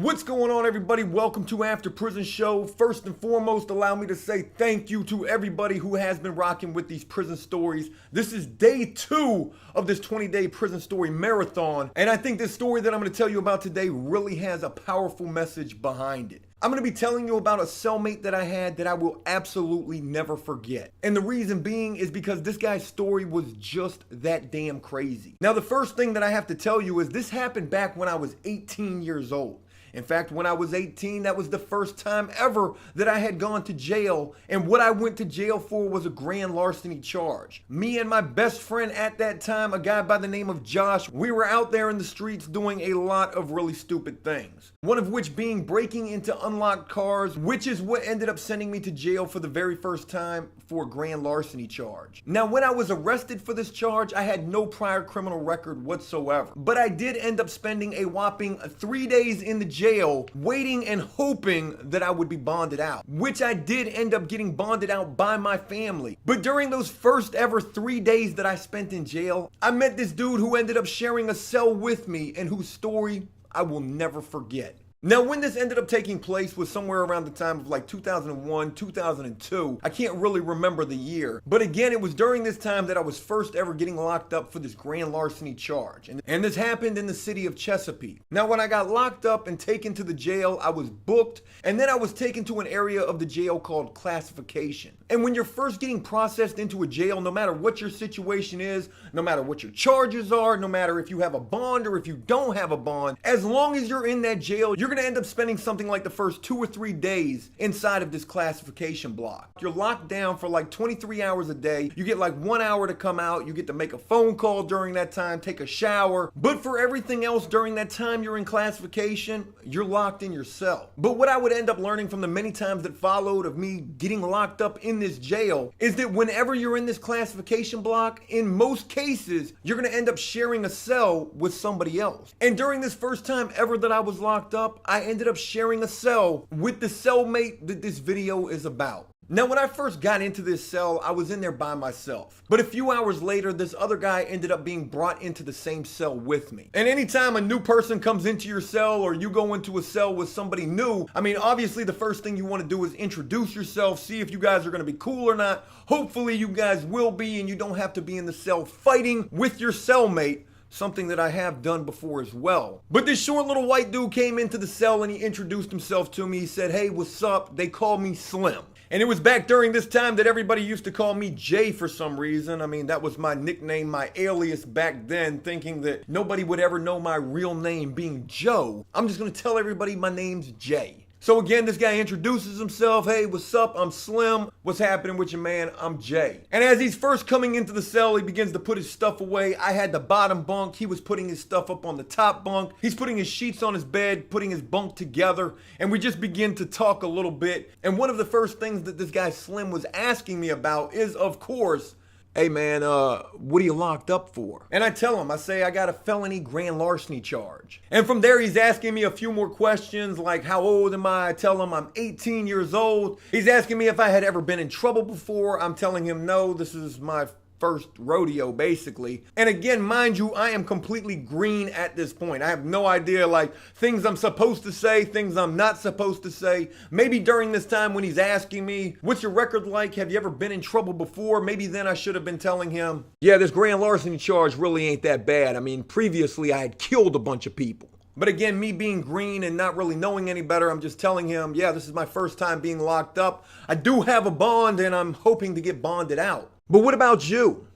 What's going on, everybody? Welcome to After Prison Show. First and foremost, allow me to say thank you to everybody who has been rocking with these prison stories. This is day 2 of this 20-day prison story marathon, and I think this story that I'm going to tell you about today really has a powerful message behind it. I'm going to be telling you about a cellmate that I had that I will absolutely never forget. And the reason being is because this guy's story was just that damn crazy. Now, the first thing that I have to tell you is this happened back when I was 18 years old. In fact, when I was 18, that was the first time ever that I had gone to jail. And what I went to jail for was a grand larceny charge. Me and my best friend at that time, a guy by the name of Josh, we were out there in the streets doing a lot of really stupid things. One of which being breaking into unlocked cars, which is what ended up sending me to jail for the very first time for a grand larceny charge. Now, when I was arrested for this charge, I had no prior criminal record whatsoever. But I did end up spending a whopping 3 days in the jail waiting and hoping that I would be bonded out, which I did end up getting bonded out by my family. But during those first ever 3 days that I spent in jail, I met this dude who ended up sharing a cell with me and whose story I will never forget. Now, when this ended up taking place was somewhere around the time of like 2001, 2002. I can't really remember the year. But again, it was during this time that I was first ever getting locked up for this grand larceny charge. And this happened in the city of Chesapeake. Now, when I got locked up and taken to the jail, I was booked. And then I was taken to an area of the jail called classification. And when you're first getting processed into a jail, no matter what your situation is, no matter what your charges are, no matter if you have a bond or if you don't have a bond, as long as you're in that jail, you're going to end up spending something like the first 2 or 3 days inside of this classification block. You're locked down for like 23 hours a day. You get like 1 hour to come out. You get to make a phone call during that time, take a shower. But for everything else during that time you're in classification, you're locked in your cell. But what I would end up learning from the many times that followed of me getting locked up in this jail is that whenever you're in this classification block, in most cases, you're going to end up sharing a cell with somebody else. And during this first time ever that I was locked up, I ended up sharing a cell with the cellmate that this video is about. Now, when I first got into this cell, I was in there by myself. But a few hours later, this other guy ended up being brought into the same cell with me. And anytime a new person comes into your cell or you go into a cell with somebody new, I mean, obviously the first thing you want to do is introduce yourself, see if you guys are going to be cool or not. Hopefully you guys will be, and you don't have to be in the cell fighting with your cellmate. Something that I have done before as well. But this short little white dude came into the cell and he introduced himself to me. He said, "Hey, what's up?" They call me Slim. And it was back during this time that everybody used to call me Jay for some reason. I mean, that was my nickname, my alias back then, thinking that nobody would ever know my real name being Joe. I'm just gonna tell everybody my name's Jay. So again, this guy introduces himself. "Hey, what's up? I'm Slim. What's happening with you, man? I'm Jay." And as he's first coming into the cell, he begins to put his stuff away. I had the bottom bunk. He was putting his stuff up on the top bunk. He's putting his sheets on his bed, putting his bunk together. And we just begin to talk a little bit. And one of the first things that this guy Slim was asking me about is, of course, "Hey man, what are you locked up for?" And I tell him, I say, "I got a felony grand larceny charge." And from there, he's asking me a few more questions like, how old am I? I tell him I'm 18 years old. He's asking me if I had ever been in trouble before. I'm telling him no, this is my first rodeo basically. And again, mind you, I am completely green at this point. I have no idea, like, things I'm supposed to say, things I'm not supposed to say. Maybe during this time when he's asking me, "What's your record like? Have you ever been in trouble before?" Maybe then I should have been telling him, "Yeah, this grand larceny charge really ain't that bad. I mean, previously I had killed a bunch of people." But again, me being green and not really knowing any better, I'm just telling him, "Yeah, this is my first time being locked up. I do have a bond and I'm hoping to get bonded out." "But what about you?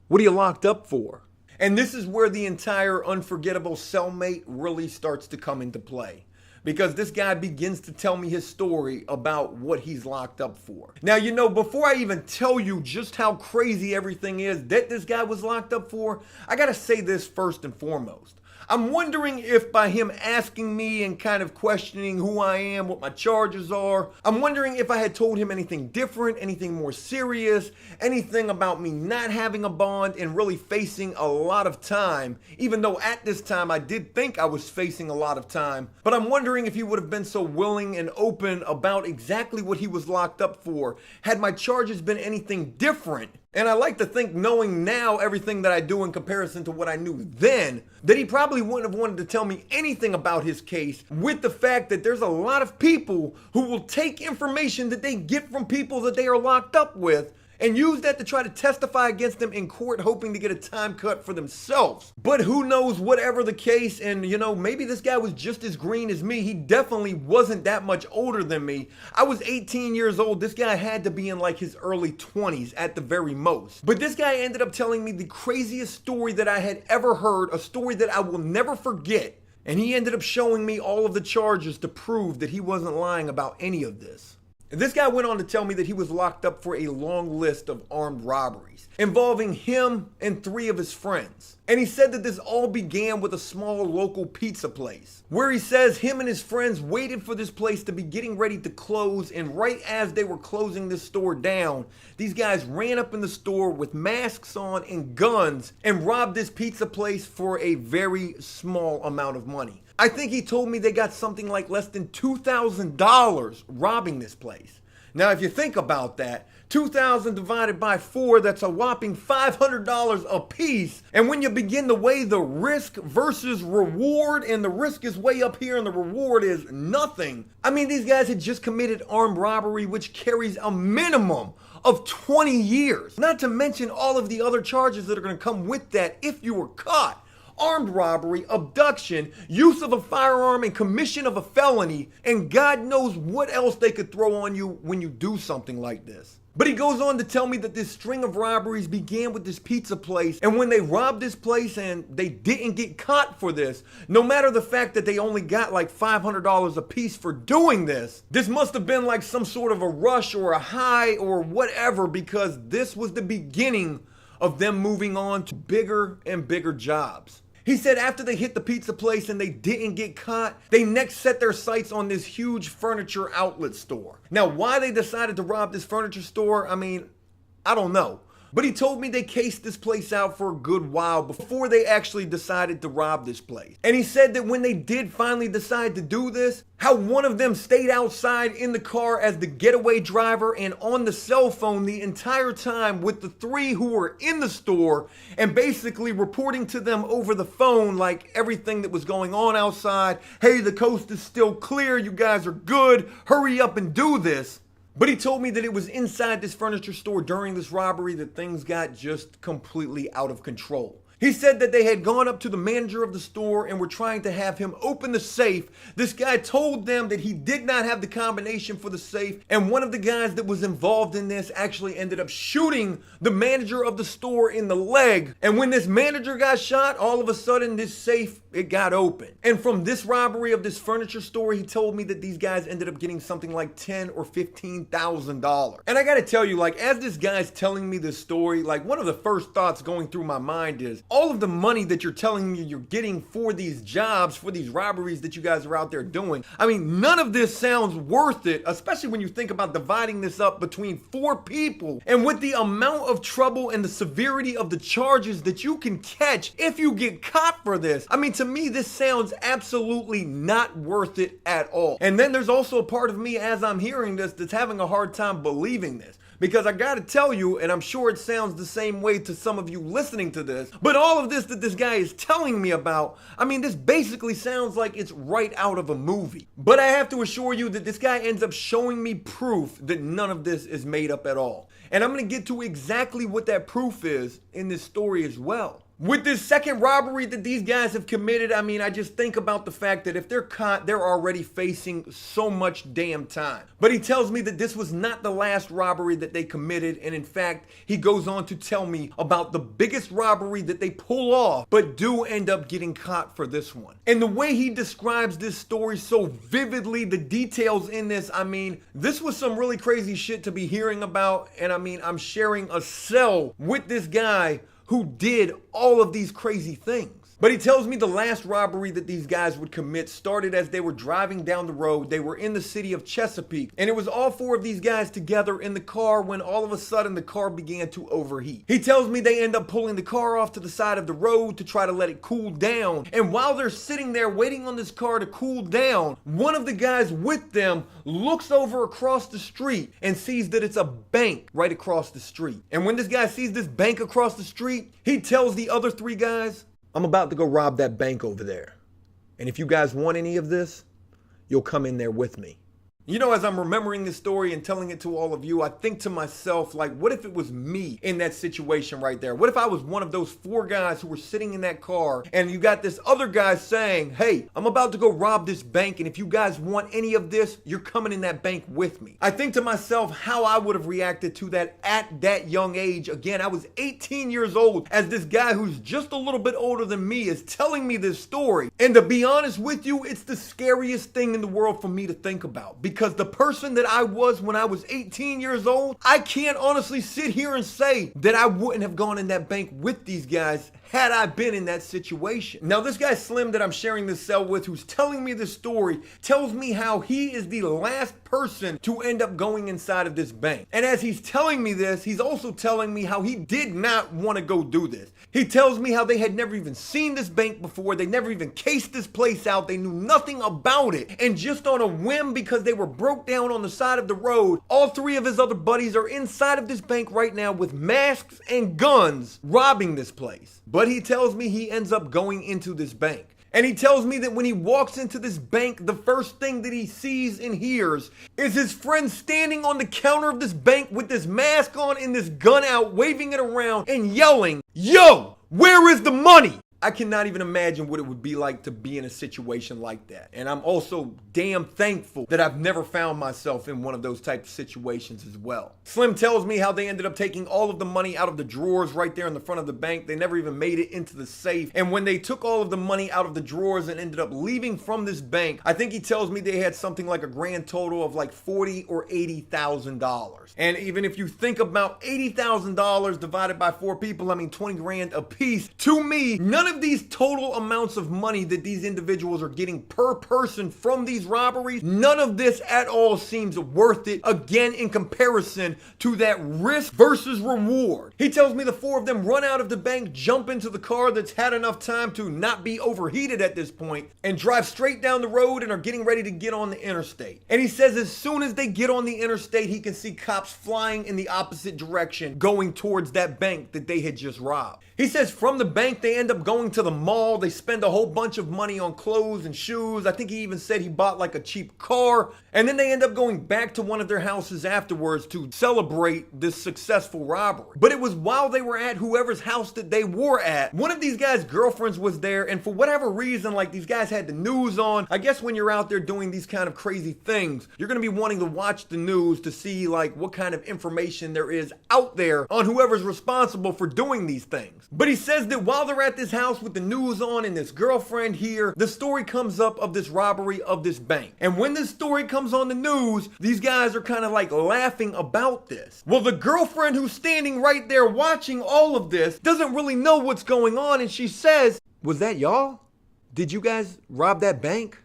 What are you locked up for?" And this is where the entire unforgettable cellmate really starts to come into play. Because this guy begins to tell me his story about what he's locked up for. Now, you know, before I even tell you just how crazy everything is that this guy was locked up for, I gotta say this first and foremost. I'm wondering if by him asking me and kind of questioning who I am, what my charges are, I'm wondering if I had told him anything different, anything more serious, anything about me not having a bond and really facing a lot of time, even though at this time I did think I was facing a lot of time. But I'm wondering if he would have been so willing and open about exactly what he was locked up for had my charges been anything different And I like to think, knowing now everything that I do in comparison to what I knew then, that he probably wouldn't have wanted to tell me anything about his case, with the fact that there's a lot of people who will take information that they get from people that they are locked up with and use that to try to testify against them in court, hoping to get a time cut for themselves. But who knows, whatever the case, and maybe this guy was just as green as me. He definitely wasn't that much older than me. I was 18 years old. This guy had to be in like his early 20s at the very most. But this guy ended up telling me the craziest story that I had ever heard, a story that I will never forget. And he ended up showing me all of the charges to prove that he wasn't lying about any of this. This guy went on to tell me that he was locked up for a long list of armed robberies involving him and 3 of his friends. And he said that this all began with a small local pizza place, where he says him and his friends waited for this place to be getting ready to close, and right as they were closing this store down, these guys ran up in the store with masks on and guns and robbed this pizza place for a very small amount of money. I think he told me they got something like less than $2,000 robbing this place. Now, if you think about that, 2,000 divided by 4, that's a whopping $500 a piece. And when you begin to weigh the risk versus reward, and the risk is way up here and the reward is nothing. I mean, these guys had just committed armed robbery, which carries a minimum of 20 years. Not to mention all of the other charges that are going to come with that if you were caught. Armed robbery, abduction, use of a firearm, and commission of a felony, and God knows what else they could throw on you when you do something like this. But he goes on to tell me that this string of robberies began with this pizza place, and when they robbed this place and they didn't get caught for this, no matter the fact that they only got like $500 a piece for doing this, this must have been like some sort of a rush or a high or whatever, because this was the beginning of them moving on to bigger and bigger jobs. He said after they hit the pizza place and they didn't get caught, they next set their sights on this huge furniture outlet store. Now, why they decided to rob this furniture store, I mean, I don't know. But he told me they cased this place out for a good while before they actually decided to rob this place. And he said that when they did finally decide to do this, how one of them stayed outside in the car as the getaway driver and on the cell phone the entire time with the 3 who were in the store, and basically reporting to them over the phone like everything that was going on outside. Hey, the coast is still clear. You guys are good. Hurry up and do this. But he told me that it was inside this furniture store during this robbery that things got just completely out of control. He said that they had gone up to the manager of the store and were trying to have him open the safe. This guy told them that he did not have the combination for the safe, and one of the guys that was involved in this actually ended up shooting the manager of the store in the leg. And when this manager got shot, all of a sudden this safe, it got open. And from this robbery of this furniture store, he told me that these guys ended up getting something like $10,000 or $15,000. And I gotta tell you, like, as this guy's telling me this story, like, one of the first thoughts going through my mind is, all of the money that you're telling me you're getting for these jobs, for these robberies that you guys are out there doing, I mean, none of this sounds worth it, especially when you think about dividing this up between 4 people. And with the amount of trouble and the severity of the charges that you can catch if you get caught for this, I mean, to me, this sounds absolutely not worth it at all. And then there's also a part of me as I'm hearing this that's having a hard time believing this. Because I gotta tell you, and I'm sure it sounds the same way to some of you listening to this, but all of this that this guy is telling me about, I mean, this basically sounds like it's right out of a movie. But I have to assure you that this guy ends up showing me proof that none of this is made up at all. And I'm gonna get to exactly what that proof is in this story as well. With this second robbery that these guys have committed, I mean, I just think about the fact that if they're caught, they're already facing so much damn time. But he tells me that this was not the last robbery that they committed, and in fact, he goes on to tell me about the biggest robbery that they pull off, but do end up getting caught for this one. And the way he describes this story so vividly, the details in this, I mean, this was some really crazy shit to be hearing about, and I mean, I'm sharing a cell with this guy who did all of these crazy things. But he tells me the last robbery that these guys would commit started as they were driving down the road. They were in the city of Chesapeake, and it was all four of these guys together in the car when all of a sudden the car began to overheat. He tells me they end up pulling the car off to the side of the road to try to let it cool down, and while they're sitting there waiting on this car to cool down, one of the guys with them looks over across the street and sees that it's a bank right across the street. And when this guy sees this bank across the street, he tells the other three guys, "I'm about to go rob that bank over there. And if you guys want any of this, you'll come in there with me." You know, as I'm remembering this story and telling it to all of you, I think to myself, like, what if it was me in that situation right there? What if I was one of those four guys who were sitting in that car and you got this other guy saying, "Hey, I'm about to go rob this bank, and if you guys want any of this, you're coming in that bank with me." I think to myself how I would have reacted to that at that young age. Again, I was 18 years old as this guy who's just a little bit older than me is telling me this story. And to be honest with you, it's the scariest thing in the world for me to think about. Because the person that I was when I was 18 years old, I can't honestly sit here and say that I wouldn't have gone in that bank with these guys had I been in that situation. Now, this guy Slim that I'm sharing this cell with, who's telling me this story, tells me how he is the last person to end up going inside of this bank. And as he's telling me this, he's also telling me how he did not want to go do this. He tells me how they had never even seen this bank before. They never even cased this place out. They knew nothing about it. And just on a whim, because they were broke down on the side of the road, all three of his other buddies are inside of this bank right now with masks and guns, robbing this place. But he tells me he ends up going into this bank. And he tells me that when he walks into this bank, the first thing that he sees and hears is his friend standing on the counter of this bank with this mask on and this gun out, waving it around and yelling, "Yo, where is the money?" I cannot even imagine what it would be like to be in a situation like that. And I'm also damn thankful that I've never found myself in one of those types of situations as well. Slim tells me how they ended up taking all of the money out of the drawers right there in the front of the bank. They never even made it into the safe. And when they took all of the money out of the drawers and ended up leaving from this bank, I think he tells me they had something like a grand total of like $40,000 or $80,000. And even if you think about $80,000 divided by four people, I mean 20 grand a piece, to me, none of these total amounts of money that these individuals are getting per person from these robberies, none of this at all seems worth it, again, in comparison to that risk versus reward. He tells me the four of them run out of the bank, jump into the car that's had enough time to not be overheated at this point, and drive straight down the road and are getting ready to get on the interstate. And he says as soon as they get on the interstate, he can see cops flying in the opposite direction, going towards that bank that they had just robbed. He says from the bank, they end up going to the mall. They spend a whole bunch of money on clothes and shoes. I think he even said he bought like a cheap car. And then they end up going back to one of their houses afterwards to celebrate this successful robbery. But it was while they were at whoever's house that they were at, one of these guys' girlfriends was there. And for whatever reason, like these guys had the news on. I guess when you're out there doing these kind of crazy things, you're going to be wanting to watch the news to see like what kind of information there is out there on whoever's responsible for doing these things. But he says that while they're at this house with the news on and this girlfriend here, the story comes up of this robbery of this bank. And when this story comes on the news, these guys are kind of like laughing about this. Well, the girlfriend who's standing right there watching all of this doesn't really know what's going on. And she says, "Was that y'all? Did you guys rob that bank?"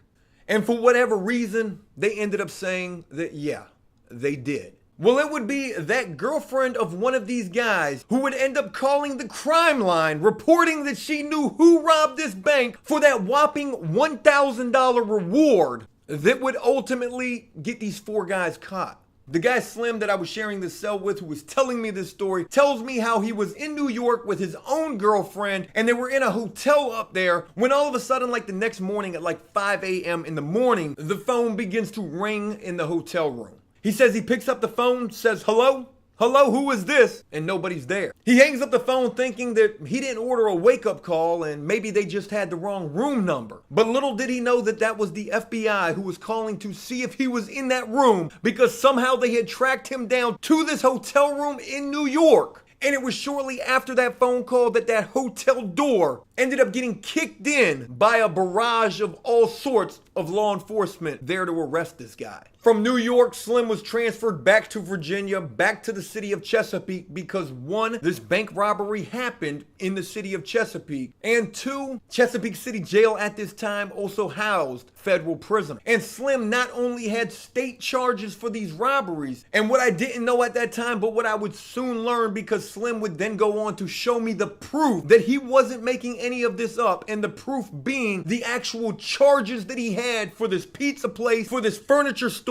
And for whatever reason, they ended up saying that, yeah, they did. Well, it would be that girlfriend of one of these guys who would end up calling the crime line, reporting that she knew who robbed this bank for that whopping $1,000 reward that would ultimately get these four guys caught. The guy Slim that I was sharing this cell with, who was telling me this story, tells me how he was in New York with his own girlfriend and they were in a hotel up there when all of a sudden, like the next morning at like 5 a.m. in the morning, the phone begins to ring in the hotel room. He says he picks up the phone, says, "Hello? Hello, who is this?" And nobody's there. He hangs up the phone thinking that he didn't order a wake-up call and maybe they just had the wrong room number. But little did he know that that was the FBI who was calling to see if he was in that room because somehow they had tracked him down to this hotel room in New York. And it was shortly after that phone call that that hotel door ended up getting kicked in by a barrage of all sorts of law enforcement there to arrest this guy. From New York, Slim was transferred back to Virginia, back to the city of Chesapeake because one, this bank robbery happened in the city of Chesapeake, and two, Chesapeake City Jail at this time also housed federal prisoners. And Slim not only had state charges for these robberies, and what I didn't know at that time, but what I would soon learn because Slim would then go on to show me the proof that he wasn't making any of this up, and the proof being the actual charges that he had for this pizza place, for this furniture store,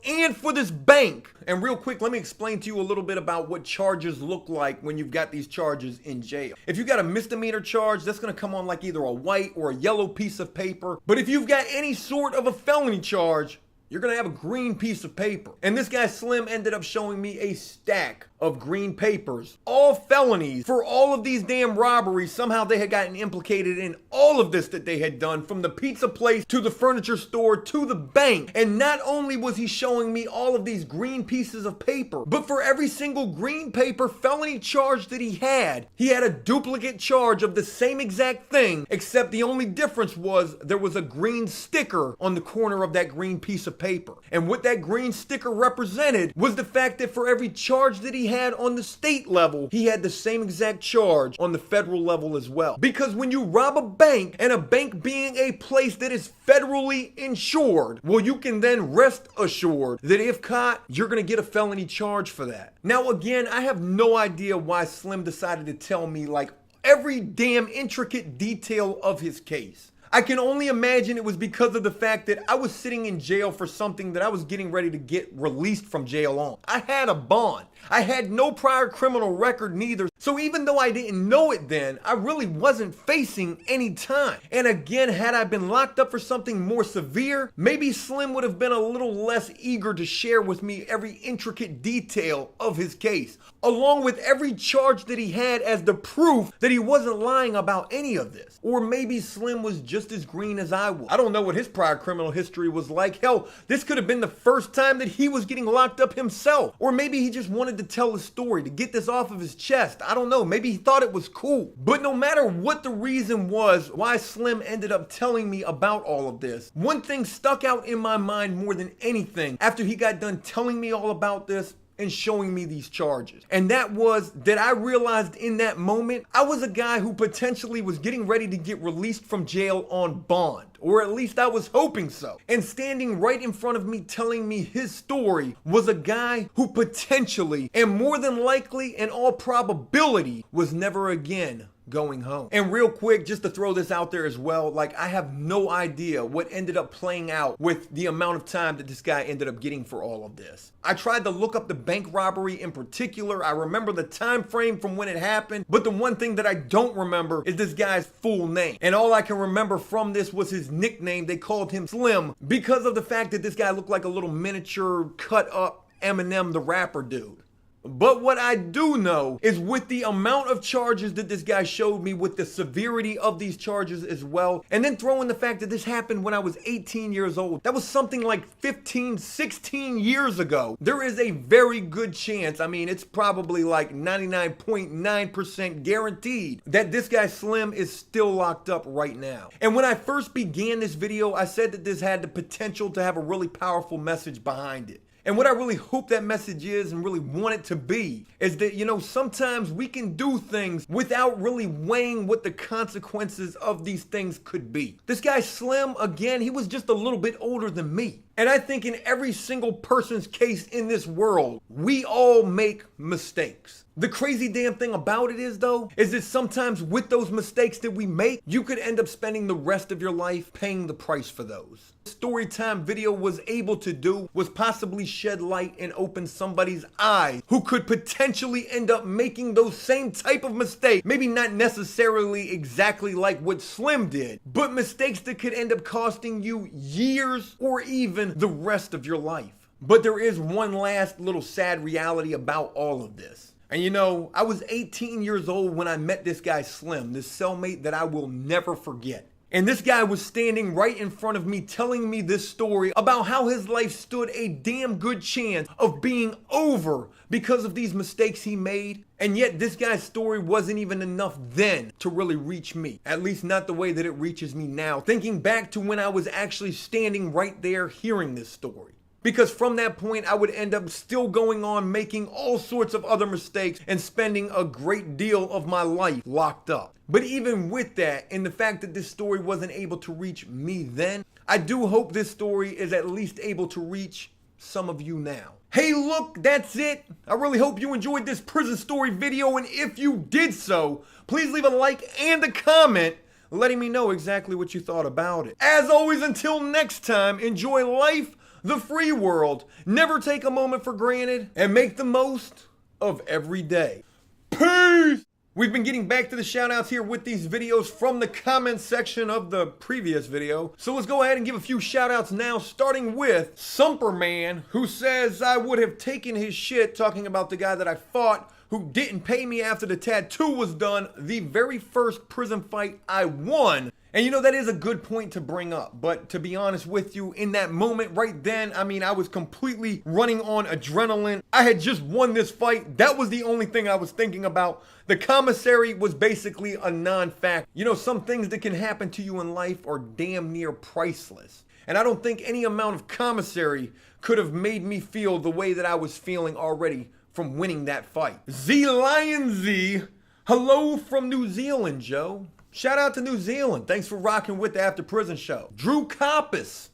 and for this bank. And real quick, let me explain to you a little bit about what charges look like when you've got these charges in jail. If you've got a misdemeanor charge, that's going to come on like either a white or a yellow piece of paper. But if you've got any sort of a felony charge, you're going to have a green piece of paper. And this guy Slim ended up showing me a stack of green papers, all felonies for all of these damn robberies. Somehow they had gotten implicated in all of this that they had done, from the pizza place to the furniture store to the bank. And not only was he showing me all of these green pieces of paper, but for every single green paper felony charge that he had a duplicate charge of the same exact thing, except the only difference was there was a green sticker on the corner of that green piece of paper. And what that green sticker represented was the fact that for every charge that he had on the state level, he had the same exact charge on the federal level as well. Because when you rob a bank, and a bank being a place that is federally insured, well, you can then rest assured that if caught, you're gonna get a felony charge for that. Now again, I have no idea why Slim decided to tell me like every damn intricate detail of his case. I can only imagine it was because of the fact that I was sitting in jail for something that I was getting ready to get released from jail on. I had a bond. I had no prior criminal record neither. So even though I didn't know it then, I really wasn't facing any time. And again, had I been locked up for something more severe, maybe Slim would have been a little less eager to share with me every intricate detail of his case, along with every charge that he had as the proof that he wasn't lying about any of this. Or maybe Slim was just as green as I was. I don't know what his prior criminal history was like. Hell, this could have been the first time that he was getting locked up himself. Or maybe he just wanted to tell a story, to get this off of his chest. I don't know. Maybe he thought it was cool. But no matter what the reason was why Slim ended up telling me about all of this, one thing stuck out in my mind more than anything after he got done telling me all about this and showing me these charges. And that was that I realized in that moment, I was a guy who potentially was getting ready to get released from jail on bond. Or at least I was hoping so. And standing right in front of me telling me his story was a guy who potentially, and more than likely in all probability, was never again going home. And real quick, just to throw this out there as well, like I have no idea what ended up playing out with the amount of time that this guy ended up getting for all of this. I tried to look up the bank robbery in particular. I remember the time frame from when it happened, but the one thing that I don't remember is this guy's full name. And all I can remember from this was his nickname. They called him Slim because of the fact that this guy looked like a little miniature cut up Eminem the rapper dude. But what I do know is with the amount of charges that this guy showed me, with the severity of these charges as well, and then throw in the fact that this happened when I was 18 years old. That was something like 15, 16 years ago. There is a very good chance, I mean, it's probably like 99.9% guaranteed that this guy Slim is still locked up right now. And when I first began this video, I said that this had the potential to have a really powerful message behind it. And what I really hope that message is, and really want it to be, is that, you know, sometimes we can do things without really weighing what the consequences of these things could be. This guy Slim, again, he was just a little bit older than me. And I think in every single person's case in this world, we all make mistakes. The crazy damn thing about it is, though, is that sometimes with those mistakes that we make, you could end up spending the rest of your life paying the price for those. Storytime video was able to do was possibly shed light and open somebody's eyes who could potentially end up making those same type of mistakes. Maybe not necessarily exactly like what Slim did, but mistakes that could end up costing you years or even the rest of your life. But there is one last little sad reality about all of this. And you know, I was 18 years old when I met this guy Slim, this cellmate that I will never forget. And this guy was standing right in front of me telling me this story about how his life stood a damn good chance of being over because of these mistakes he made. And yet this guy's story wasn't even enough then to really reach me. At least not the way that it reaches me now, thinking back to when I was actually standing right there hearing this story. because from that point I would end up still going on making all sorts of other mistakes and spending a great deal of my life locked up. But even with that, and the fact that this story wasn't able to reach me then, I do hope this story is at least able to reach some of you now. Hey, look, that's it. I really hope you enjoyed this prison story video, and if you did so, please leave a like and a comment letting me know exactly what you thought about it. As always, until next time, enjoy life, the free world, never take a moment for granted, and make the most of every day. Peace! We've been getting back to the shoutouts here with these videos from the comment section of the previous video. So let's go ahead and give a few shoutouts now, starting with Sumperman, who says, I would have taken his shit, talking about the guy that I fought who didn't pay me after the tattoo was done, the very first prison fight I won. And you know, that is a good point to bring up, but to be honest with you, in that moment right then, I mean, I was completely running on adrenaline. I had just won this fight. That was the only thing I was thinking about. The commissary was basically a non-fact. You know, some things that can happen to you in life are damn near priceless. And I don't think any amount of commissary could have made me feel the way that I was feeling already from winning that fight. Z Lion Z, hello from New Zealand, Joe. Shout out to New Zealand. Thanks for rocking with the After Prison Show. Drew Coppice,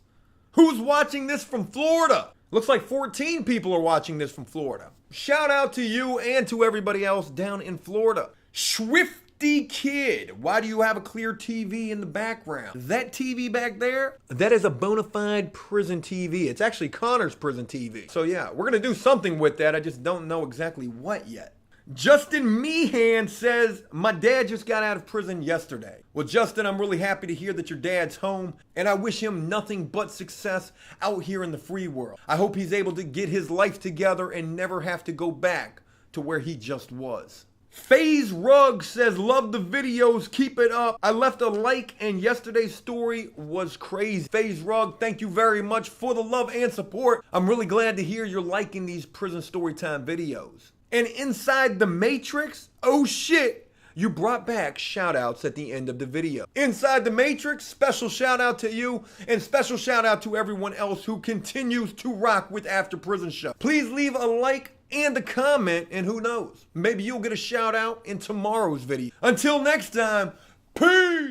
who's watching this from Florida? Looks like 14 people are watching this from Florida. Shout out to you and to everybody else down in Florida. Swifty Kid, why do you have a clear TV in the background? That TV back there, that is a bona fide prison TV. It's actually Connor's prison TV. So yeah, we're gonna do something with that. I just don't know exactly what yet. Justin Meehan says, my dad just got out of prison yesterday. Well, Justin, I'm really happy to hear that your dad's home, and I wish him nothing but success out here in the free world. I hope he's able to get his life together and never have to go back to where he just was. FaZe Rug says, love the videos, keep it up. I left a like and yesterday's story was crazy. FaZe Rug, thank you very much for the love and support. I'm really glad to hear you're liking these prison storytime videos. And Inside the Matrix, oh shit, you brought back shoutouts at the end of the video. Inside the Matrix, special shout out to you, and special shout out to everyone else who continues to rock with After Prison Show. Please leave a like and a comment, and who knows, maybe you'll get a shout out in tomorrow's video. Until next time, peace!